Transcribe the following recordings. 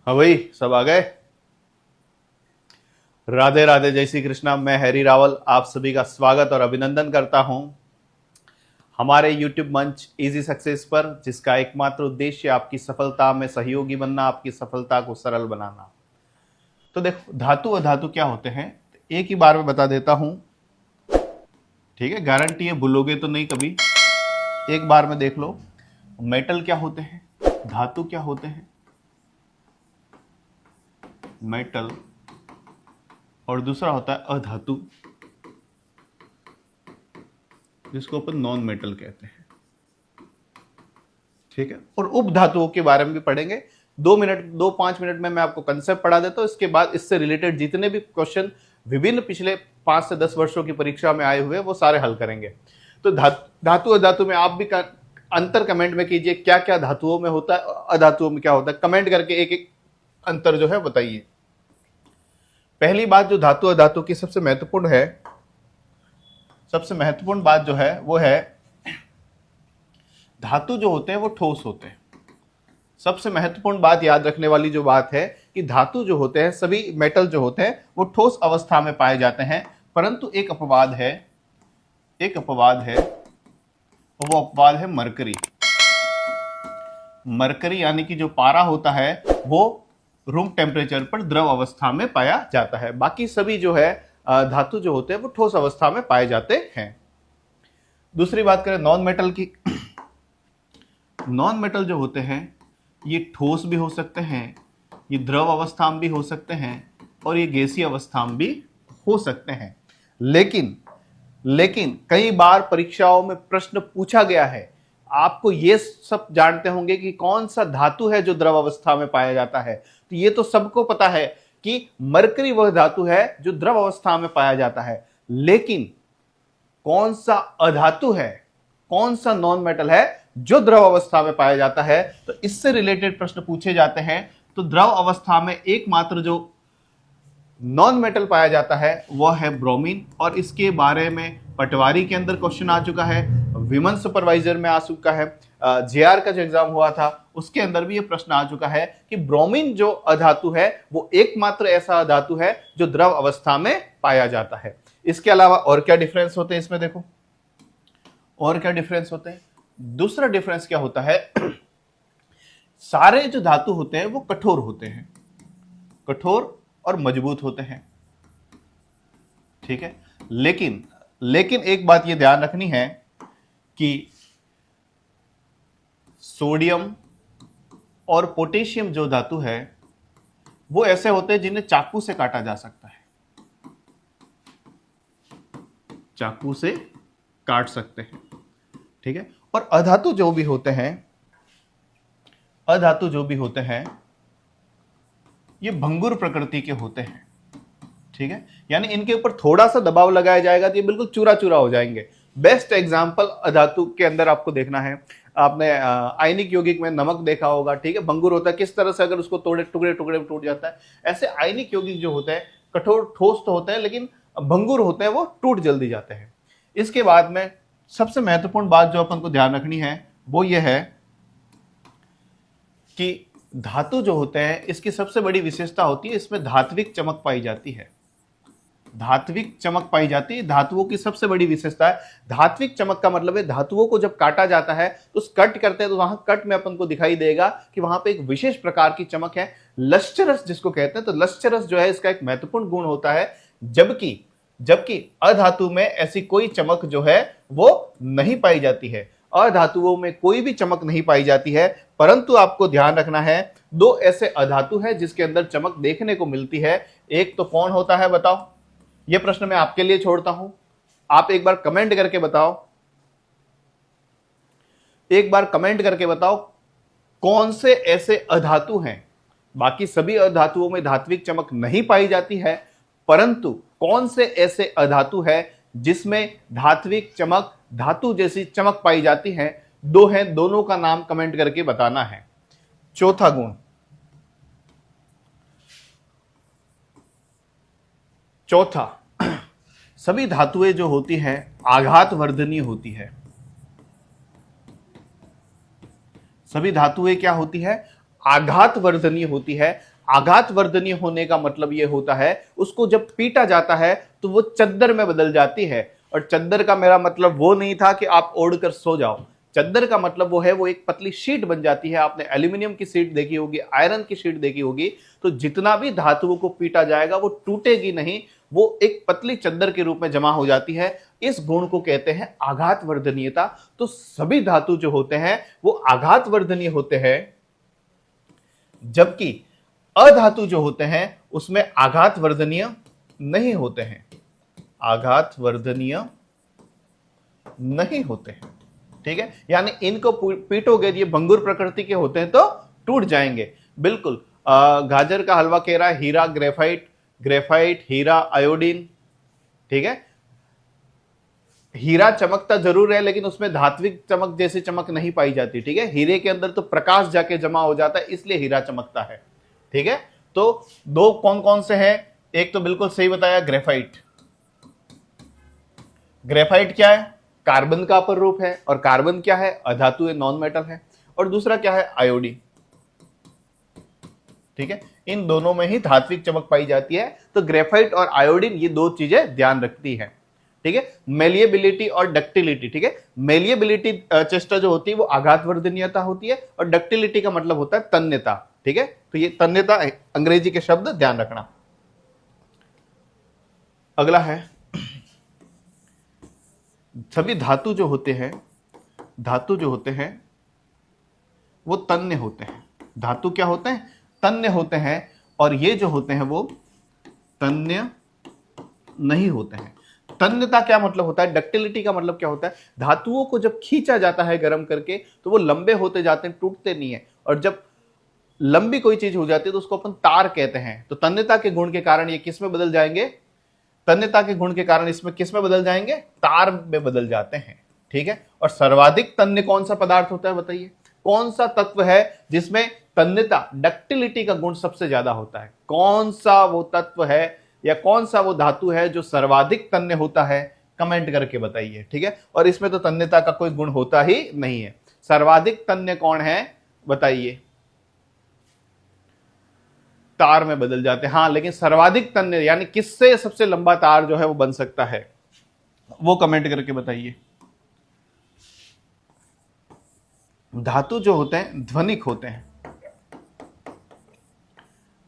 हाँ भाई, सब आ गए। राधे राधे, जय श्री कृष्णा। मैं हैरी रावल आप सभी का स्वागत और अभिनंदन करता हूं हमारे YouTube मंच इजी सक्सेस पर, जिसका एकमात्र उद्देश्य आपकी सफलता में सहयोगी बनना, आपकी सफलता को सरल बनाना। तो देखो, धातु अधातु क्या होते हैं एक ही बार में बता देता हूं, ठीक है। गारंटी है भूलोगे तो नहीं कभी, एक बार में देख लो। मेटल क्या होते हैं, धातु क्या होते हैं, मेटल, और दूसरा होता है अधातु, जिसको अपन नॉन मेटल कहते हैं, ठीक है। और उपधातुओं के बारे में भी पढ़ेंगे। 5 मिनट में मैं आपको कंसेप्ट पढ़ा देता हूं। इसके बाद इससे रिलेटेड जितने भी क्वेश्चन विभिन्न पिछले 5 से 10 वर्षों की परीक्षा में आए हुए वो सारे हल करेंगे। तो धातु अधातु में आप भी अंतर कमेंट में कीजिए, क्या क्या धातुओं में होता है, अधातुओं में क्या होता है। कमेंट करके एक एक अंतर जो है बताइए। पहली बात जो धातु अधातु की सबसे महत्वपूर्ण बात जो है वो है, धातु जो होते हैं वो ठोस होते हैं। सबसे महत्वपूर्ण बात याद रखने वाली जो बात है कि धातु जो होते हैं, सभी मेटल जो होते हैं वो ठोस अवस्था में पाए जाते हैं। परंतु एक अपवाद है, वो अपवाद है मरकरी यानी कि जो पारा होता है वो रूम टेम्परेचर पर द्रव अवस्था में पाया जाता है। बाकी सभी जो है धातु जो होते हैं वो ठोस अवस्था में पाए जाते हैं। दूसरी बात करें नॉन मेटल की, नॉन मेटल जो होते हैं ये ठोस भी हो सकते हैं, ये द्रव अवस्था में भी हो सकते हैं, और ये गैसीय अवस्था में भी हो सकते हैं। लेकिन कई बार परीक्षाओं में प्रश्न पूछा गया है, आपको ये सब जानते होंगे कि कौन सा धातु है जो द्रव अवस्था में पाया जाता है। तो ये तो सबको पता है कि मरकरी वह धातु है जो द्रव अवस्था में पाया जाता है, लेकिन कौन सा अधातु है, कौन सा नॉन मेटल है जो द्रव अवस्था में पाया जाता है। तो इससे रिलेटेड प्रश्न पूछे जाते हैं। तो द्रव अवस्था में एकमात्र जो नॉन मेटल पाया जाता है वह है ब्रोमीन, और इसके बारे में पटवारी के अंदर क्वेश्चन आ चुका है, विमन सुपरवाइजर में आ चुका है, जेआर का जो एग्जाम हुआ था उसके अंदर भी ये प्रश्न आ चुका है कि ब्रोमीन जो अधातु है वो एकमात्र ऐसा अधातु है जो द्रव अवस्था में पाया जाता है। इसके अलावा और क्या डिफरेंस होते हैं इसमें देखो, और क्या डिफरेंस होते हैं। दूसरा डिफरेंस क्या होता है, सारे जो धातु होते हैं वो कठोर होते हैं, कठोर और मजबूत होते हैं, ठीक है। लेकिन एक बात ये ध्यान रखनी है कि सोडियम और पोटेशियम जो धातु है वो ऐसे होते हैं जिन्हें चाकू से काटा जा सकता है, चाकू से काट सकते हैं, ठीक है। और अधातु जो भी होते हैं ये भंगुर प्रकृति के होते हैं, ठीक है। यानी इनके ऊपर थोड़ा सा दबाव लगाया जाएगा तो ये बिल्कुल चूरा चूरा हो जाएंगे। बेस्ट एग्जांपल अधातु के अंदर आपको देखना है, आपने आयनिक यौगिक में नमक देखा होगा, ठीक है। भंगुर होता है, किस तरह से अगर उसको तोड़े टुकड़े टुकड़े में टूट जाता है। ऐसे आयनिक यौगिक जो होते हैं कठोर ठोस तो होते हैं लेकिन भंगुर होते हैं, वो टूट जल्दी जाते हैं। इसके बाद में सबसे महत्वपूर्ण बात जो अपन को ध्यान रखनी है वो ये है कि धातु जो होते हैं इसकी सबसे बड़ी विशेषता होती है इसमें धात्विक चमक पाई जाती है, धात्विक चमक पाई जाती है। धातुओं की सबसे बड़ी विशेषता है धात्विक चमक का मतलब है धातुओं को जब काटा जाता है तो उस कट करते हैं तो वहां कट में अपन को दिखाई देगा कि वहां पे एक विशेष प्रकार की चमक है, लश्चरस जिसको कहते हैं। तो लश्चरस जो है इसका एक महत्वपूर्ण गुण होता है, जबकि अधातु में ऐसी कोई चमक जो है वो नहीं पाई जाती है। अधातुओं में कोई भी चमक नहीं पाई जाती है, परंतु आपको ध्यान रखना है दो ऐसे अधातु है जिसके अंदर चमक देखने को मिलती है। एक तो कौन होता है बताओ, यह प्रश्न मैं आपके लिए छोड़ता हूं, आप एक बार कमेंट करके बताओ, कौन से ऐसे अधातु हैं। बाकी सभी अधातुओं में धात्विक चमक नहीं पाई जाती है, परंतु कौन से ऐसे अधातु है जिसमें धात्विक चमक, धातु जैसी चमक पाई जाती है। दो हैं, दोनों का नाम कमेंट करके बताना है। चौथा गुण, सभी धातुएं जो होती हैं आघात वर्धनीय होती है। सभी धातुएं क्या होती है, आघात वर्धनीय होती है। आघात वर्धनीय होने का मतलब यह होता है उसको जब पीटा जाता है तो वो चद्दर में बदल जाती है। और चद्दर का मेरा मतलब वो नहीं था कि आप ओढ़कर सो जाओ। चद्दर का मतलब वो है, वो एक पतली शीट बन जाती है। आपने एल्यूमिनियम की शीट देखी होगी, आयरन की शीट देखी होगी, तो जितना भी धातुओं को पीटा जाएगा वो टूटेगी नहीं, वो एक पतली चद्दर के रूप में जमा हो जाती है। इस गुण को कहते हैं आघात वर्धनीयता। तो सभी धातु जो होते हैं वो आघात वर्धनीय होते हैं, जबकि अधातु जो होते हैं उसमें आघात वर्धनीय नहीं होते हैं, आघात वर्धनीय नहीं होते हैं। ठीक है, यानी इनको पीटोगे, ये भंगुर प्रकृति के होते हैं तो टूट जाएंगे। बिल्कुल। गाजर का हलवा कह रहा है हीरा, ग्रेफाइट, ग्रेफाइट, हीरा, आयोडीन। ठीक है, हीरा चमकता जरूर है लेकिन उसमें धात्विक चमक जैसी चमक नहीं पाई जाती। ठीक है, हीरे के अंदर तो प्रकाश जाके जमा हो जाता है, इसलिए हीरा चमकता है। ठीक है, तो दो कौन कौन से हैं? एक तो बिल्कुल सही बताया, ग्रेफाइट। ग्रेफाइट क्या है? कार्बन का अपर रूप है, और कार्बन क्या है? अधातु है, नॉन मेटल है। और दूसरा क्या है? आयोडीन। ठीक है, इन दोनों में ही धात्विक चमक पाई जाती है। तो ग्रेफाइट और आयोडीन ये दो चीजें ध्यान रखती है। ठीक है, मेलिएबिलिटी और डक्टिलिटी। ठीक है, मेलिएबिलिटी चेष्टा जो होती है वो आघात वर्धनीयता होती है, और डक्टिलिटी का मतलब होता है तन्यता। ठीक है, तो ये तन्यता अंग्रेजी के शब्द ध्यान रखना। अगला है, सभी धातु जो होते हैं, धातु जो होते हैं वो तन्य होते हैं। धातु क्या होते हैं? तन्य होते हैं। और ये जो होते हैं वो तन्य नहीं होते हैं। तन्यता क्या मतलब होता है? डक्टिलिटी का मतलब क्या होता है? धातुओं को जब खींचा जाता है गर्म करके तो वो लंबे होते जाते हैं, टूटते नहीं है। और जब लंबी कोई चीज हो जाती है तो उसको अपन तार कहते हैं। तो तन्यता के गुण के कारण ये किस में बदल जाएंगे? तन्यता के गुण के कारण इसमें किस में बदल जाएंगे? तार में बदल जाते हैं। ठीक है, और सर्वाधिक तन्य कौन सा पदार्थ होता है बताइए? कौन सा तत्व है जिसमें तन्यता, डक्टिलिटी का गुण सबसे ज्यादा होता है? कौन सा वो तत्व है या कौन सा वो धातु है जो सर्वाधिक तन्य होता है? कमेंट करके बताइए। ठीक है, और इसमें तो तन्यता का कोई गुण होता ही नहीं है। सर्वाधिक तन्य कौन है बताइए? तार में बदल जाते हैं। हाँ, लेकिन सर्वाधिक तन्य यानी किससे सबसे लंबा तार जो है वो बन सकता है, वो कमेंट करके बताइए। धातु जो होते हैं ध्वनिक होते हैं।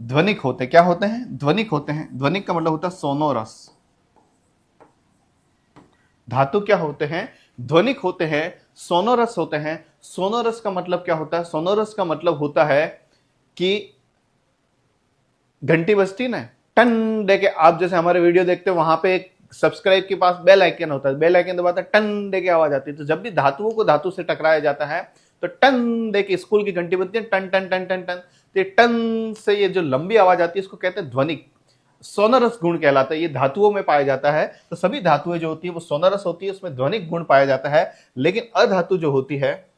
ध्वनिक होते क्या होते हैं? ध्वनिक होते हैं। ध्वनिक का मतलब होता है सोनोरस। धातु क्या होते हैं? ध्वनिक होते हैं, सोनोरस होते हैं। सोनोरस का मतलब क्या होता है? सोनोरस का मतलब होता है कि घंटी बजती ना, टन दे के, आप जैसे हमारे वीडियो देखते हो वहां पे एक सब्सक्राइब के पास बेल आइकन होता है, बेल आइकन दबाता है, टन दे के आवाज आती है। तो जब भी धातुओं को धातु से टकराया जाता है तो टन दे के स्कूल की घंटी बजती है, टन टन टन टन टन। तो टन से ये जो लंबी आवाज आती है इसको कहते हैं ध्वनिक। सोनरस गुण कहलाता है। ये धातुओं में पाया जाता है। तो सभी धातुएं जो होती है वो सोनरस होती है, उसमें ध्वनिक गुण पाया जाता है। लेकिन अधातु जो होती है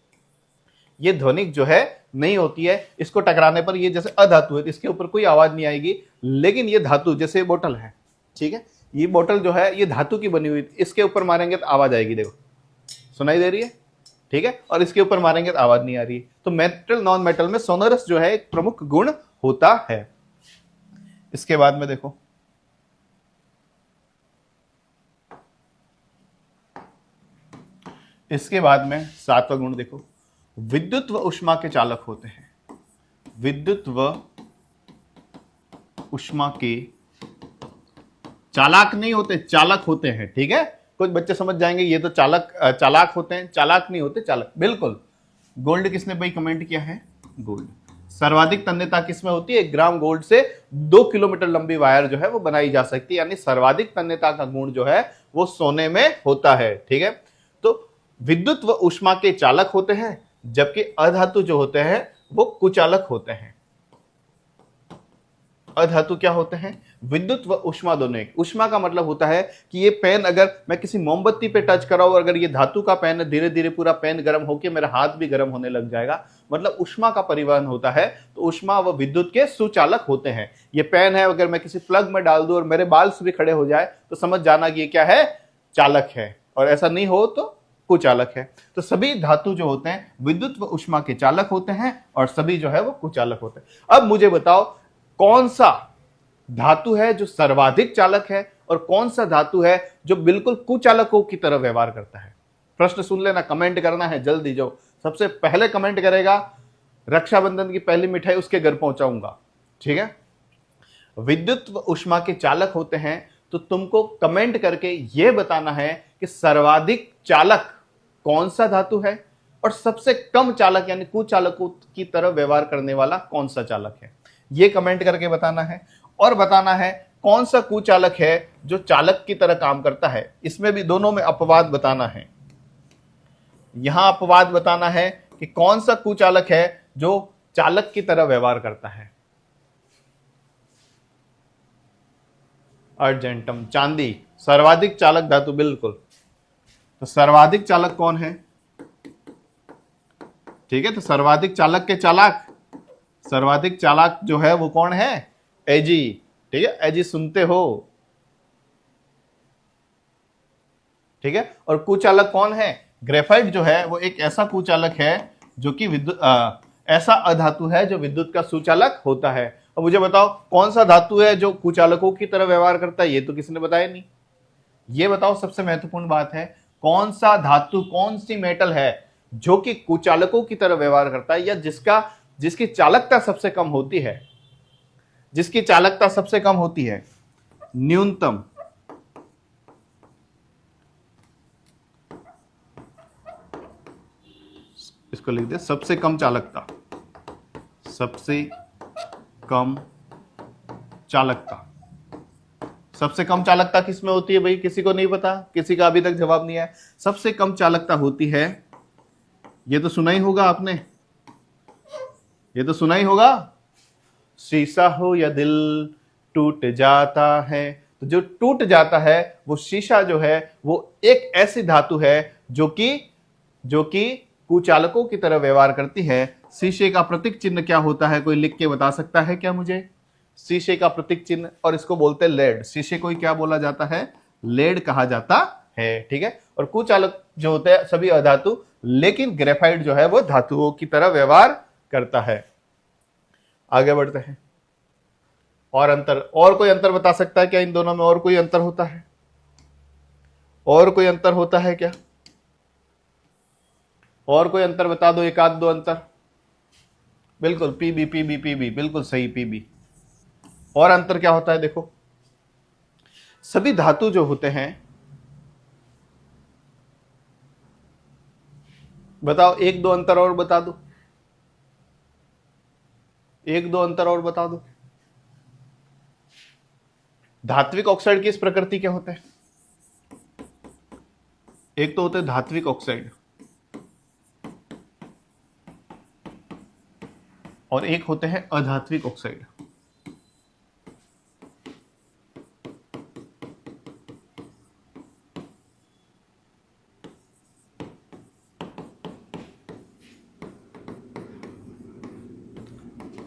ये ध्वनिक जो है नहीं होती है। इसको टकराने पर ये जैसे अधातु है तो इसके ऊपर कोई आवाज नहीं आएगी। लेकिन ये धातु, जैसे बोतल है, ठीक है, ये बोतल जो है ये धातु की बनी हुई, इसके ऊपर मारेंगे तो आवाज आएगी। देखो, सुनाई दे रही है? ठीक है, और इसके ऊपर मारेंगे तो आवाज नहीं आ रही है। तो मेटल नॉन मेटल में सोनरस जो है एक प्रमुख गुण होता है। इसके बाद में देखो, इसके बाद में 7वां गुण देखो, विद्युत व ऊष्मा के चालक होते हैं। विद्युत व ऊष्मा के चालक नहीं होते, चालक होते हैं। ठीक है, कुछ बच्चे समझ जाएंगे ये तो चालाक होते हैं, चालाक नहीं होते, चालक। बिल्कुल। गोल्ड किसने भाई कमेंट किया है? गोल्ड। सर्वाधिक तन्यता किसमें होती है? 1 ग्राम गोल्ड से 2 किलोमीटर लंबी वायर जो है वो बनाई जा सकती है। यानी सर्वाधिक तन्यता का गुण जो है वो सोने में होता है। ठीक है, तो विद्युत व ऊष्मा के चालक होते हैं, जबकि अधातु जो होते हैं वो कुचालक होते हैं। अधातु क्या होते हैं? विद्युत व ऊष्मा दोनों एक। ऊष्मा का मतलब होता है कि ये पेन अगर मैं किसी मोमबत्ती पे टच कराऊं, अगर ये धातु का पेन है, धीरे धीरे पूरा पेन गर्म होकर मेरा हाथ भी गर्म होने लग जाएगा। मतलब ऊष्मा का परिवहन होता है। तो ऊष्मा व विद्युत के सुचालक होते हैं। ये पेन है, अगर मैं किसी प्लग में डाल दूं और मेरे बाल भी खड़े हो जाए तो समझ जाना कि ये क्या है? चालक है। और ऐसा नहीं हो तो कुचालक है। तो सभी धातु जो होते हैं विद्युत व ऊष्मा के चालक होते हैं और सभी जो है वो कुचालक होते हैं। अब मुझे बताओ कौन सा धातु है जो सर्वाधिक चालक है और कौन सा धातु है जो बिल्कुल कुचालकों की तरह व्यवहार करता है। प्रश्न सुन लेना, कमेंट करना है जल्दी। जो सबसे पहले कमेंट करेगा रक्षाबंधन की पहली मिठाई उसके घर पहुंचाऊंगा, ठीक है। विद्युत व ऊष्मा के चालक होते हैं, तो तुमको कमेंट करके यह बताना है कि सर्वाधिक चालक कौन सा धातु है और सबसे कम चालक यानी कुचालकों की तरह व्यवहार करने वाला कौन सा चालक है, यह कमेंट करके बताना है। और बताना है कौन सा कुचालक है जो चालक की तरह काम करता है। इसमें भी दोनों में अपवाद बताना है। यहां अपवाद बताना है कि कौन सा कुचालक है जो चालक की तरह व्यवहार करता है। अर्जेंटम, चांदी सर्वाधिक चालक धातु, बिल्कुल। तो सर्वाधिक चालक कौन है? ठीक है, तो सर्वाधिक चालक के चालक, सर्वाधिक चालक जो है वो कौन है? एजी। ठीक है, एजी सुनते हो, ठीक है। और कुचालक कौन है? ग्रेफाइट जो है वो एक ऐसा कुचालक है जो कि विद्युत ऐसा अधातु है जो विद्युत का सुचालक होता है। अब मुझे बताओ कौन सा धातु है जो कुचालकों की तरह व्यवहार करता है, ये तो किसी ने बताया नहीं। ये बताओ सबसे महत्वपूर्ण बात है, कौन सा धातु, कौन सी मेटल है जो कि कुचालकों की तरह व्यवहार करता है या जिसकी चालकता सबसे कम होती है, जिसकी चालकता सबसे कम होती है, न्यूनतम। इसको लिख दे सबसे कम चालकता, सबसे कम चालकता। सबसे कम चालकता किसमें होती है भाई? किसी को नहीं पता, किसी का अभी तक जवाब नहीं है। सबसे कम चालकता होती है, ये तो सुना ही होगा आपने, ये तो सुना ही होगा, शीशा हो या दिल टूट जाता है। तो जो टूट जाता है वो शीशा जो है वो एक ऐसी धातु है जो कि कुचालकों की तरह व्यवहार करती है। शीशे का प्रतीक चिन्ह क्या होता है? कोई लिख के बता सकता है क्या मुझे? शीशे का प्रतीक चिन्ह, और इसको बोलते हैं लेड। शीशे को ही क्या बोला जाता है? लेड कहा जाता है, ठीक है। और कुचालक जो होते हैं सभी अधातु, लेकिन ग्रेफाइट जो है वो धातुओं की तरह व्यवहार करता है। आगे बढ़ते हैं। और अंतर, और कोई अंतर बता सकता है क्या इन दोनों में? और कोई अंतर होता है? और कोई अंतर होता है क्या? और कोई अंतर बता दो, एक आध दो अंतर। बिल्कुल, पीबी पीबी पीबी, बिल्कुल सही, पीबी। और अंतर क्या होता है? देखो सभी धातु जो होते हैं, बताओ एक दो अंतर और बता दो, एक दो अंतर और बता दो। धात्विक ऑक्साइड की इस प्रकृति क्या होते हैं? एक तो होते हैं धात्विक ऑक्साइड और एक होते हैं अधात्विक ऑक्साइड।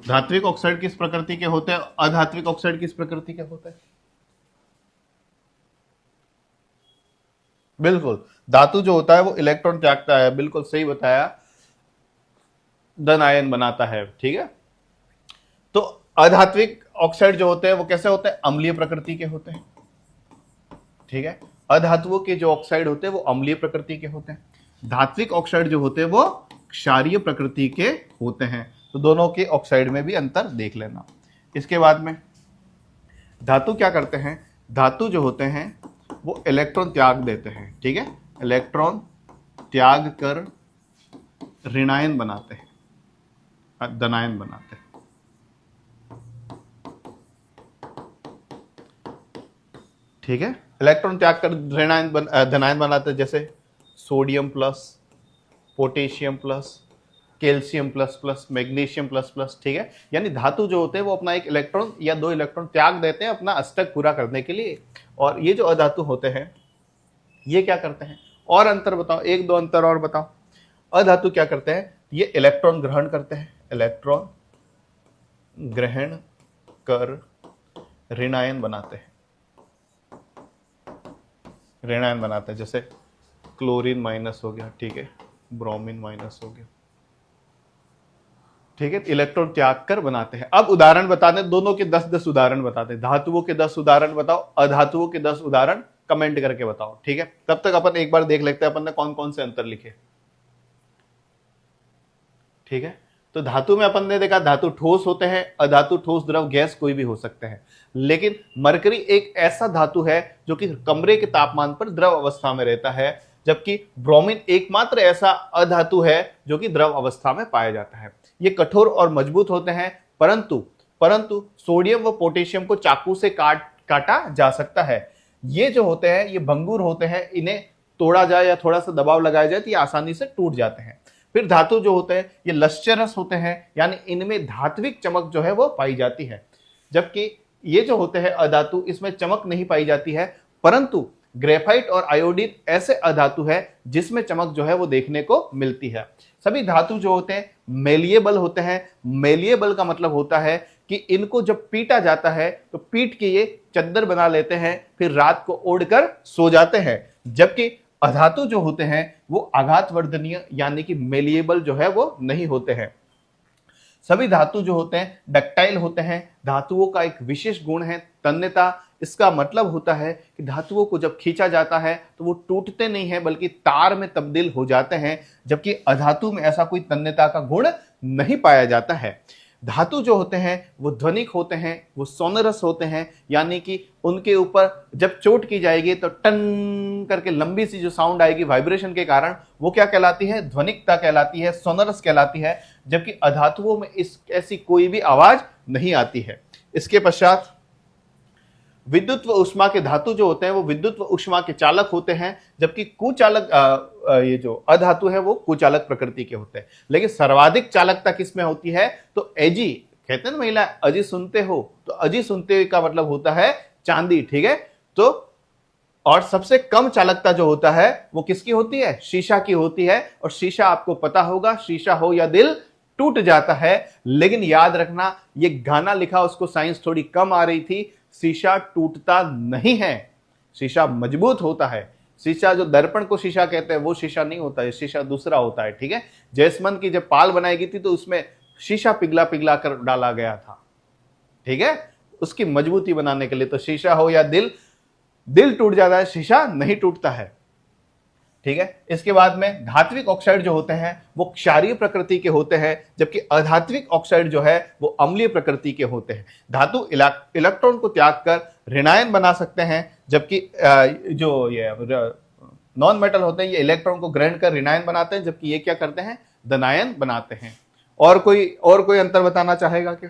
धात्विक ऑक्साइड किस प्रकृति के होते हैं? अधात्विक ऑक्साइड किस प्रकृति के होते हैं? बिल्कुल, धातु जो होता है वो इलेक्ट्रॉन त्यागता है, बिल्कुल सही बताया, धन आयन बनाता है, ठीक है। तो अधात्विक ऑक्साइड जो होते हैं वो कैसे होते हैं? अम्लीय प्रकृति के होते हैं, ठीक है। अधातुओं के जो ऑक्साइड होते हैं वो अम्लीय प्रकृति के होते हैं। धात्विक ऑक्साइड जो होते हैं वो क्षारीय प्रकृति के होते हैं। तो दोनों के ऑक्साइड में भी अंतर देख लेना। इसके बाद में धातु क्या करते हैं? धातु जो होते हैं वो इलेक्ट्रॉन त्याग देते हैं, ठीक है। इलेक्ट्रॉन त्याग कर ऋणायन बनाते हैं, धनायन बनाते हैं, ठीक है। इलेक्ट्रॉन त्याग कर धनायन बनाते हैं, जैसे sodium plus, potassium plus, calcium plus plus, magnesium plus plus, ठीक है। यानी धातु जो होते हैं वो अपना एक इलेक्ट्रॉन या दो इलेक्ट्रॉन त्याग देते हैं अपना अष्टक पूरा करने के लिए। और ये जो अधातु होते हैं ये क्या करते हैं? और अंतर बताओ, एक दो अंतर और बताओ। अधातु क्या करते हैं? ये इलेक्ट्रॉन ग्रहण करते हैं, इलेक्ट्रॉन ग्रहण कर ऋणायन बनाते हैं, ऋणायन बनाते हैं। जैसे क्लोरीन माइनस हो गया, ठीक है, ब्रोमीन माइनस हो गया, ठीक है। इलेक्ट्रॉन त्याग कर बनाते हैं। अब उदाहरण बताते हैं, दोनों के 10-10 उदाहरण बताते हैं। धातुओं के 10 उदाहरण बताओ, अधातुओं के 10 उदाहरण कमेंट करके बताओ, ठीक है। तब तक अपन एक बार देख लेते हैं अपन ने कौन कौन से अंतर लिखे, ठीक है। तो धातु में अपन ने देखा धातु ठोस होते हैं, अधातु ठोस द्रव गैस कोई भी हो सकते हैं, लेकिन मरकरी एक ऐसा धातु है जो कि कमरे के तापमान पर द्रव अवस्था में रहता है, जबकि ब्रोमीन एकमात्र ऐसा अधातु है जो कि द्रव अवस्था में पाया जाता है। ये कठोर और मजबूत होते हैं, परंतु सोडियम व पोटेशियम को चाकू से काटा जा सकता है। ये जो होते हैं ये भंगुर होते हैं, इन्हें तोड़ा जाए या थोड़ा सा दबाव लगाया जाए तो ये आसानी से टूट जाते हैं। फिर धातु जो होते हैं ये लश्चरस होते हैं, यानी इनमें धात्विक चमक जो है वो पाई जाती है, जबकि ये जो होते हैं अधातु इसमें चमक नहीं पाई जाती है, परंतु ग्रेफाइट और आयोडीन ऐसे अधातु है जिसमें चमक जो है वो देखने को मिलती है। सभी धातु जो होते हैं मेलिएबल होते हैं। मेलिएबल का मतलब होता है कि इनको जब पीटा जाता है तो पीट के ये चद्दर बना लेते हैं, फिर रात को ओढ़कर सो जाते हैं, जबकि अधातु जो होते हैं वो आघातवर्धनीय यानी कि मेलिएबल जो है वो नहीं होते हैं। सभी धातु जो होते हैं डक्टाइल होते हैं। धातुओं का एक विशेष गुण है तन्यता। इसका मतलब होता है कि धातुओं को जब खींचा जाता है तो वो टूटते नहीं है बल्कि तार में तब्दील हो जाते हैं, जबकि अधातु में ऐसा कोई तन्यता का गुण नहीं पाया जाता है। धातु जो होते हैं वो ध्वनिक होते हैं, वो सोनरस होते हैं, यानी कि उनके ऊपर जब चोट की जाएगी तो टन करके लंबी सी जो साउंड आएगी वाइब्रेशन के कारण, वो क्या कहलाती है, ध्वनिकता कहलाती है, सोनरस कहलाती है, जबकि अधातुओं में ऐसी कोई भी आवाज नहीं आती है। इसके पश्चात विद्युत व ऊष्मा के धातु जो होते हैं वो विद्युत व ऊष्मा के चालक होते हैं, जबकि कुचालक ये जो अधातु है वो कुचालक प्रकृति के होते हैं। लेकिन सर्वाधिक चालकता किसमें होती है, तो एजी कहते हैं ना महिला, अजी सुनते हो, तो अजी सुनते का मतलब होता है चांदी, ठीक है। तो और सबसे कम चालकता जो होता है वो किसकी होती है, शीशा की होती है। और शीशा आपको पता होगा, शीशा हो या दिल टूट जाता है, लेकिन याद रखना ये गाना लिखा उसको साइंस थोड़ी कम आ रही थी। शीशा टूटता नहीं है, शीशा मजबूत होता है। शीशा जो दर्पण को शीशा कहते हैं वो शीशा नहीं होता है, शीशा दूसरा होता है, ठीक है। जैसमन की जब पाल बनाई गई थी तो उसमें शीशा पिघला पिघला कर डाला गया था, ठीक है, उसकी मजबूती बनाने के लिए। तो शीशा हो या दिल टूट जाता है, शीशा नहीं टूटता है, ठीक है। इसके बाद में धात्विक ऑक्साइड जो होते हैं वो क्षारीय प्रकृति के होते हैं, जबकि अधात्विक ऑक्साइड जो है वो अम्लीय प्रकृति के होते हैं। धातु इलेक्ट्रॉन को त्याग कर ऋणायन बना सकते हैं, जबकि जो ये नॉन मेटल होते हैं ये इलेक्ट्रॉन को ग्रहण कर ऋणायन बनाते हैं, जबकि ये क्या करते हैं, धनायन बनाते हैं। और कोई अंतर बताना चाहेगा क्या?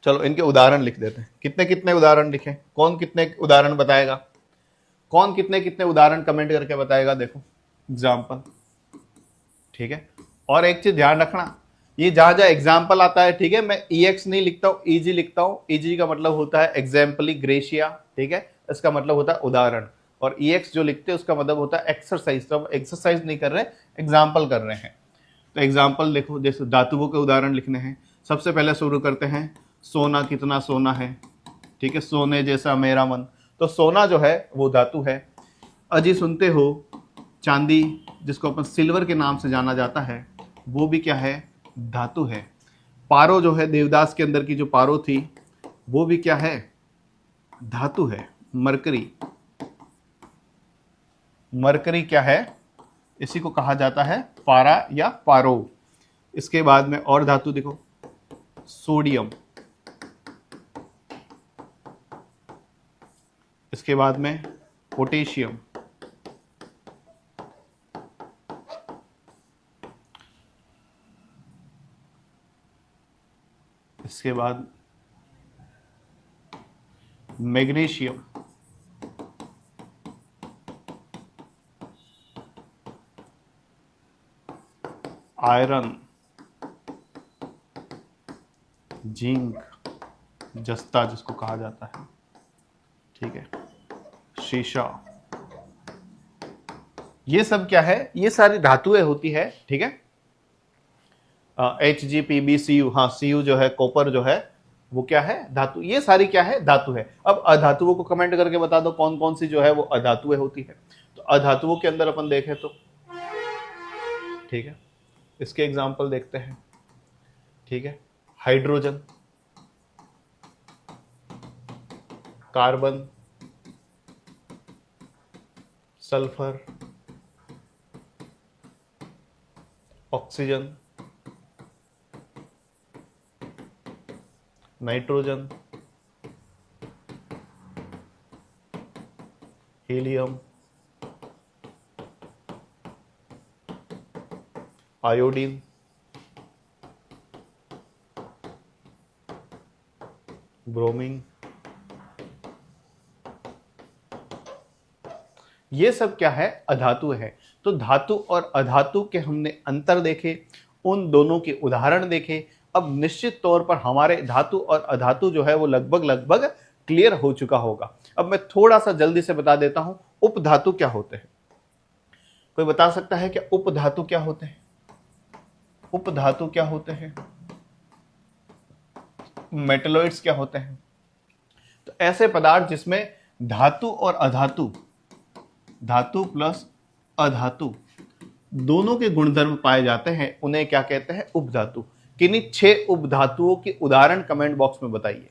चलो इनके उदाहरण लिख देते हैं। कितने कितने उदाहरण लिखें, कौन कितने उदाहरण बताएगा, कौन कितने कितने उदाहरण कमेंट करके बताएगा। देखो एग्जाम्पल, ठीक है। और एक चीज ध्यान रखना, ये जहां जहां एग्जाम्पल आता है, ठीक है, मैं EX नहीं लिखता हूं, EG लिखता हूं। EG का मतलब होता है एग्जाम्पली ग्रेशिया, ठीक है, इसका मतलब होता है उदाहरण। और EX जो लिखते हैं उसका मतलब होता है एक्सरसाइज। तो एक्सरसाइज नहीं कर रहे, एग्जाम्पल कर रहे हैं। तो एग्जाम्पल देखो, जैसे धातुओं के उदाहरण लिखने हैं। सबसे पहले शुरू करते हैं, सोना कितना सोना है, ठीक है, सोने जैसा मेरा मन। तो सोना जो है वो धातु है। अजी सुनते हो, चांदी जिसको अपन सिल्वर के नाम से जाना जाता है वो भी क्या है, धातु है। पारो जो है देवदास के अंदर की जो पारो थी वो भी क्या है, धातु है। मरकरी क्या है, इसी को कहा जाता है पारा या पारो। इसके बाद में और धातु देखो, सोडियम, इसके बाद में पोटेशियम, इसके बाद मैग्नीशियम, आयरन, जिंक, जस्ता जिसको कहा जाता है, ठीक है, शीशा, ये सब क्या है, ये सारी धातुएं होती है, ठीक है। HgPbCu, हाँ Cu जो है कॉपर जो है वो क्या है, धातु। ये सारी क्या है, धातु है। अब अधातुओं को कमेंट करके बता दो कौन कौन सी जो है वो अधातुएं होती है। तो अधातुओं के अंदर अपन देखें तो ठीक है, इसके एग्जाम्पल देखते हैं। ठीक है, hydrogen, carbon, sulphur, oxygen, nitrogen, helium, iodine, bromine, ये सब क्या है, अधातु है। तो धातु और अधातु के हमने अंतर देखे, उन दोनों के उदाहरण देखे। अब निश्चित तौर पर हमारे धातु और अधातु जो है वो लगभग क्लियर हो चुका होगा। अब मैं थोड़ा सा जल्दी से बता देता हूं उपधातु क्या होते हैं। कोई बता सकता है क्या उपधातु क्या होते हैं? उपधातु क्या होते हैं? मेटलॉइड्स क्या होते हैं? तो ऐसे पदार्थ जिसमें धातु और अधातु, धातु प्लस अधातु दोनों के गुणधर्म पाए जाते हैं, उन्हें क्या कहते हैं, उपधातु। किन्हीं 6 उपधातुओं के उदाहरण कमेंट बॉक्स में बताइए।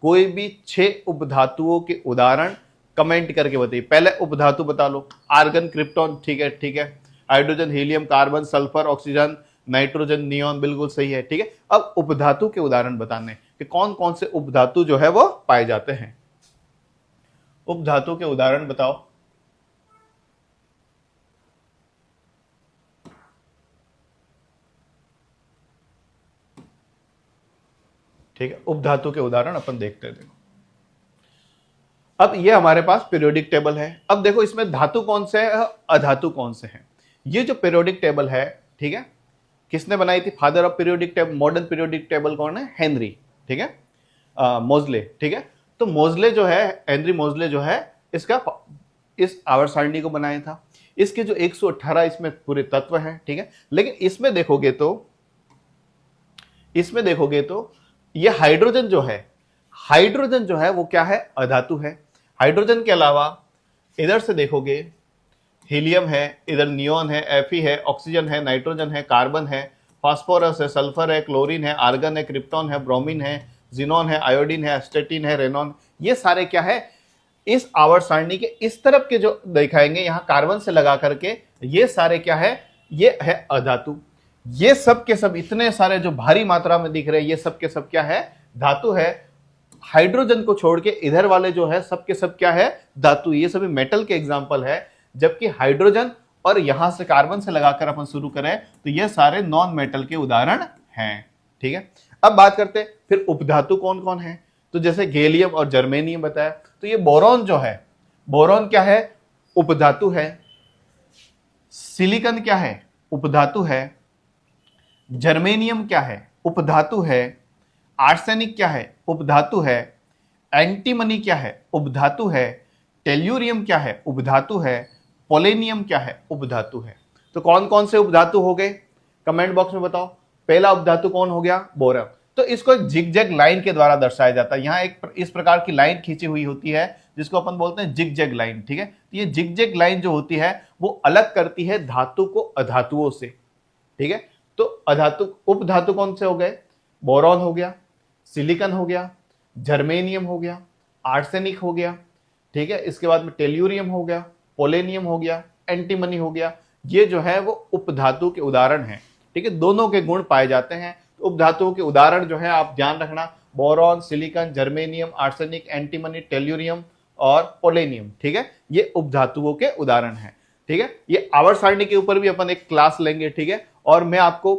कोई भी 6 उपधातुओं के उदाहरण कमेंट करके बताइए। पहले उपधातु बता लो, आर्गन, क्रिप्टॉन, ठीक है ठीक है, hydrogen, helium, carbon, sulphur, oxygen, nitrogen, neon, बिल्कुल सही है। ठीक है, अब उपधातु के उदाहरण बताने कि कौन कौन से उपधातु जो है वो पाए जाते हैं। उपधातु के उदाहरण बताओ। ठीक है, उपधातु के उदाहरण अपन देखते हैं। देखो, अब ये हमारे पास पीरियोडिक टेबल है। अब देखो इसमें धातु कौन से है, अधातु कौन से हैं। ये जो पीरियोडिक टेबल है, ठीक है, किसने बनाई थी? Father of periodic table, modern periodic table कौन है? हेनरी, ठीक है, मोजले। ठीक है, तो मोजले जो है, हेनरी मोजले जो है, इसका इस आवर्त सारणी को बनाया था। इसके जो 118 इसमें पूरे तत्व हैं, ठीक है, लेकिन इसमें देखोगे तो ये हाइड्रोजन जो है वो क्या है, अधातु है। हाइड्रोजन के अलावा इधर से देखोगे हीलियम है, इधर नियॉन है, Fe है, ऑक्सीजन है, नाइट्रोजन है, कार्बन है, फास्फोरस है, सल्फर है, क्लोरीन है, आर्गन है, क्रिप्टॉन है, ब्रोमीन है, जिनॉन है, आयोडीन है, एस्टेटिन है, रेनॉन। ये सारे क्या है, इस आवर्त सारणी के इस तरफ के जो दिखाएंगे यहां कार्बन से लगा करके, ये सारे क्या है, ये है अधातु। ये सब के सब इतने सारे जो भारी मात्रा में दिख रहे हैं, ये सब के सब क्या है, धातु है। हाइड्रोजन को छोड़ के इधर वाले जो है सब के सब क्या है, धातु। ये सभी मेटल के एग्जांपल है, जबकि हाइड्रोजन और यहां से कार्बन से लगाकर अपन शुरू करें तो ये सारे नॉन मेटल के उदाहरण हैं। ठीक है, अब बात करते हैं फिर उपधातु कौन कौन है। तो जैसे गैलियम और जर्मेनियम बताया, तो ये बोरॉन जो है, बोरॉन क्या है, उपधातु है। सिलिकॉन क्या है, उपधातु है। जर्मेनियम क्या है, उपधातु है। आर्सेनिक क्या है, उपधातु है। एंटीमनी क्या है, उपधातु है। टेल्यूरियम क्या है, उपधातु है। पोलेनियम क्या है, उपधातु है। तो कौन कौन से उपधातु हो गए, कमेंट बॉक्स में बताओ। पहला उपधातु कौन हो गया, बोरॉन। तो इसको एक जिगजैग लाइन के द्वारा दर्शाया जाता है। यहाँ एक इस प्रकार की लाइन खींची हुई होती है जिसको अपन बोलते हैं जिगजैग लाइन। ठीक है, तो ये जिगजैग लाइन जो होती है वो अलग करती है धातु को अधातुओं से। ठीक है, तो अधातु उपधातु कौन से हो गए, बोरॉन हो गया, सिलिकॉन हो गया, जर्मेनियम हो गया, आर्सेनिक हो गया। ठीक है, इसके बाद में टेल्यूरियम हो गया, पोलेनियम हो गया, एंटीमनी हो गया। ये जो है वो उपधातु के उदाहरण हैं। ठीक है, दोनों के गुण पाए जाते हैं। तो उपधातुओं के उदाहरण जो है आप ध्यान रखना, boron, silicon, germanium, arsenic, antimony, tellurium और पोलेनियम। ठीक है, ये उपधातुओं के उदाहरण हैं। ठीक है, ये आवर्त सारणी के ऊपर भी अपन एक क्लास लेंगे। ठीक है, और मैं आपको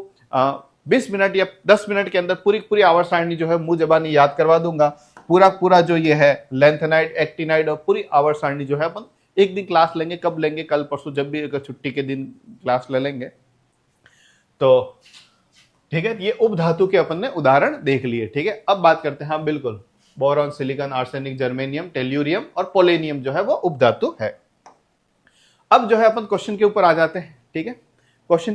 20 मिनट या 10 मिनट के अंदर पूरी आवर्त सारणी जो है मुंह जबानी याद करवा दूंगा। पूरा जो ये है लेंथेनाइड, एक्टिनाइड और पूरी आवर्त सारणी जो है अपन एक दिन क्लास लेंगे। कब लेंगे, कल परसों, जब भी अगर छुट्टी के दिन क्लास ले लेंगे। तो ठीक है, ये उपधातु के अपन ने उदाहरण देख लिए। ठीक है, अब बात करते हैं, हाँ बिल्कुल, boron, silicon, arsenic, germanium, tellurium और पोलेनियम जो है वो उपधातु है। अब जो है अपन क्वेश्चन के ऊपर आ जाते हैं। ठीक है, क्वेश्चन